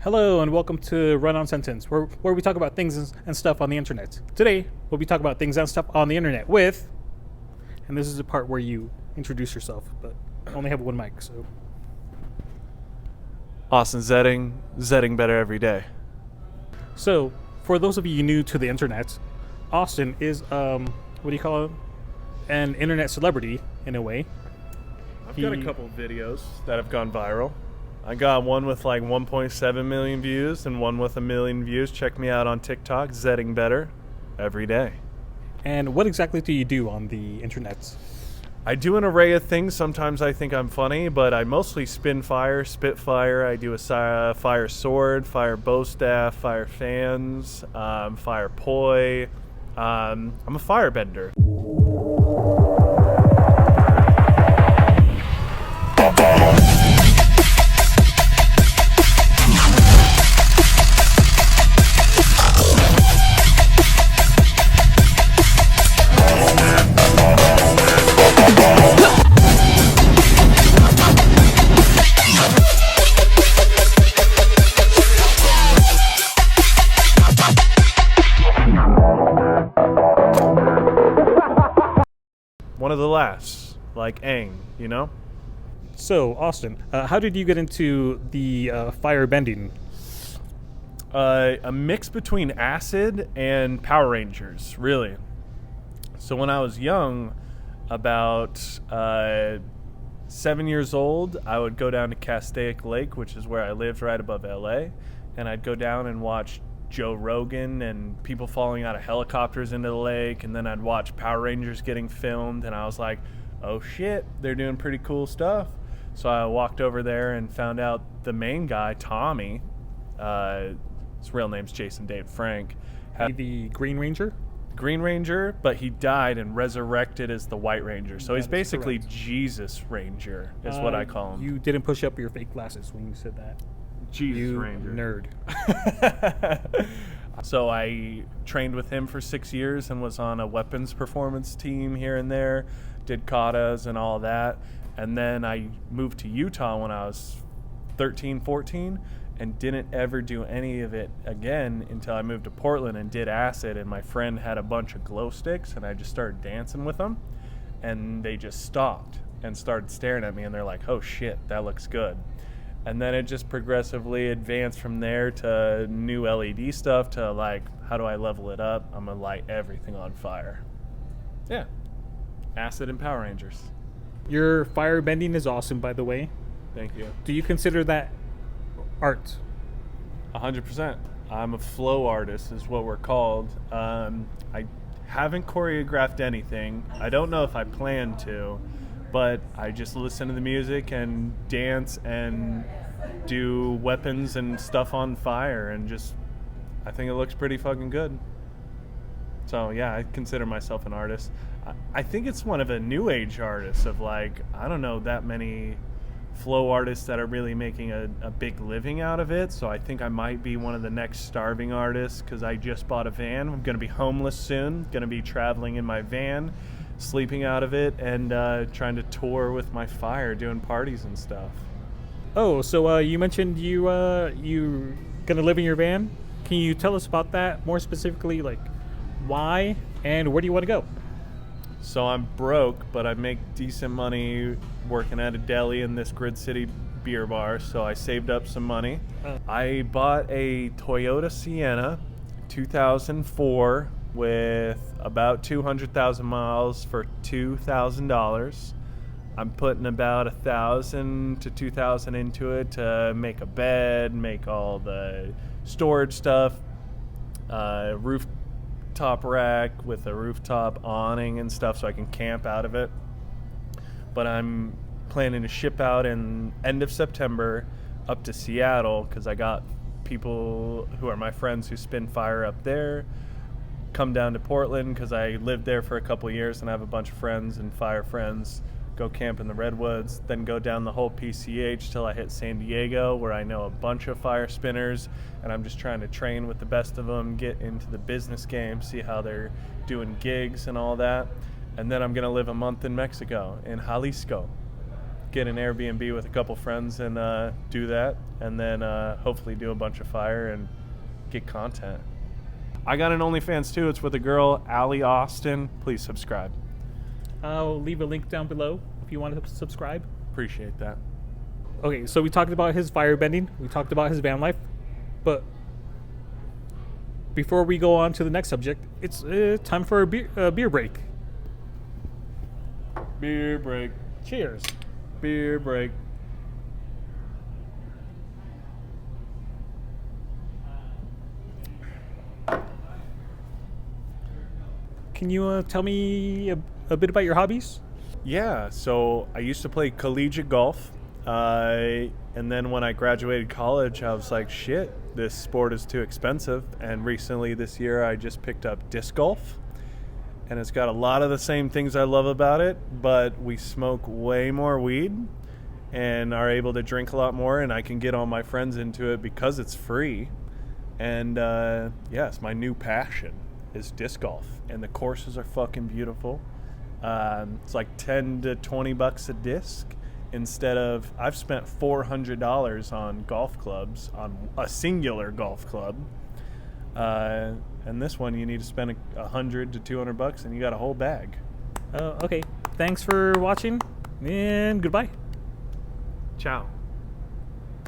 Hello and welcome to Run On Sentence, where we talk about things and stuff on the internet. Today, we'll be talking about things and stuff on the internet with, and this is the part where you introduce yourself, but I only have one mic, so. Austin Zetting, Zetting better every day. So, for those of you new to the internet, Austin is, what do you call him? An internet celebrity, in a way. I've got a couple videos that have gone viral. I got one with like 1.7 million views and one with 1 million views. Check me out on TikTok, Zetting better every day. And what exactly do you do on the internet? I do an array of things. Sometimes I think I'm funny, but I mostly spin fire, spit fire. I do a fire sword, fire bow staff, fire fans, fire poi. I'm a firebender. One of the last, like Aang, you know? So, Austin, how did you get into the fire bending? A mix between acid and Power Rangers, really. So when I was young, about 7 years old, I would go down to Castaic Lake, which is where I lived right above LA, and I'd go down and watch Joe Rogan and people falling out of helicopters into the lake, and then I'd watch Power Rangers getting filmed, and I was like, oh shit, they're doing pretty cool stuff. So I walked over there and found out the main guy, Tommy, his real name's Jason Dave Frank, had The Green Ranger? Green Ranger, but he died and resurrected as the White Ranger. So he's basically correct. Jesus Ranger is what I call him. You didn't push up your fake glasses when you said that. Jesus You Ranger. nerd. So I trained with him for 6 years and was on a weapons performance team here and there, did katas and all that. And then I moved to Utah when I was 13, 14 and didn't ever do any of it again until I moved to Portland and did acid. And my friend had a bunch of glow sticks and I just started dancing with them. And they just stopped and started staring at me and they're like, oh shit, that looks good. And then it just progressively advanced from there to new LED stuff to like, how do I level it up? I'm gonna light everything on fire. Yeah. Acid and Power Rangers. Your fire bending is awesome, by the way. Thank you. Do you consider that art? 100%. I'm a flow artist is what we're called. I haven't choreographed anything. I don't know if I plan to, but I just listen to the music and dance and do weapons and stuff on fire and just, I think it looks pretty fucking good. So yeah, I consider myself an artist. I think it's one of a new age artists of like, I don't know that many flow artists that are really making a big living out of it. So I think I might be one of the next starving artists because I just bought a van. I'm going to be homeless soon, going to be traveling in my van, sleeping out of it, and trying to tour with my fire, doing parties and stuff. Oh, so you mentioned you gonna live in your van. Can you tell us about that more specifically, like why and where do you want to go? So I'm broke, but I make decent money working at a deli in this Grid City beer bar, so I saved up some money. I bought a Toyota Sienna 2004 with about 200,000 miles for $2,000. I'm putting about 1,000 to 2,000 into it to make a bed, make all the storage stuff, rooftop rack with a rooftop awning and stuff so I can camp out of it. But I'm planning to ship out in end of September up to Seattle because I got people who are my friends who spin fire up there, come down to Portland because I lived there for a couple of years and I have a bunch of friends and fire friends, go camp in the Redwoods, then go down the whole PCH till I hit San Diego where I know a bunch of fire spinners and I'm just trying to train with the best of them, get into the business game, see how they're doing gigs and all that. And then I'm going to live a month in Mexico, in Jalisco. get an Airbnb with a couple friends and do that, and then hopefully do a bunch of fire and get content. I got an OnlyFans too. It's with a girl, Allie Austin. Please subscribe. I'll leave a link down below if you want to subscribe. Appreciate that. Okay, so we talked about his firebending. We talked about his van life. But before we go on to the next subject, it's time for a beer break. Beer break. Cheers. Beer break. Can you tell me a bit about your hobbies? Yeah, so I used to play collegiate golf. And then when I graduated college, I was like, shit, this sport is too expensive. And recently this year, I just picked up disc golf. And it's got a lot of the same things I love about it, but we smoke way more weed and are able to drink a lot more. And I can get all my friends into it because it's free. And it's my new passion is disc golf. And the courses are fucking beautiful. It's like $10 to $20 a disc. Instead of, I've spent $400 on golf clubs, on a singular golf club. And this one you need to spend $100 to $200 and you got a whole bag. Okay. Thanks for watching and goodbye. Ciao.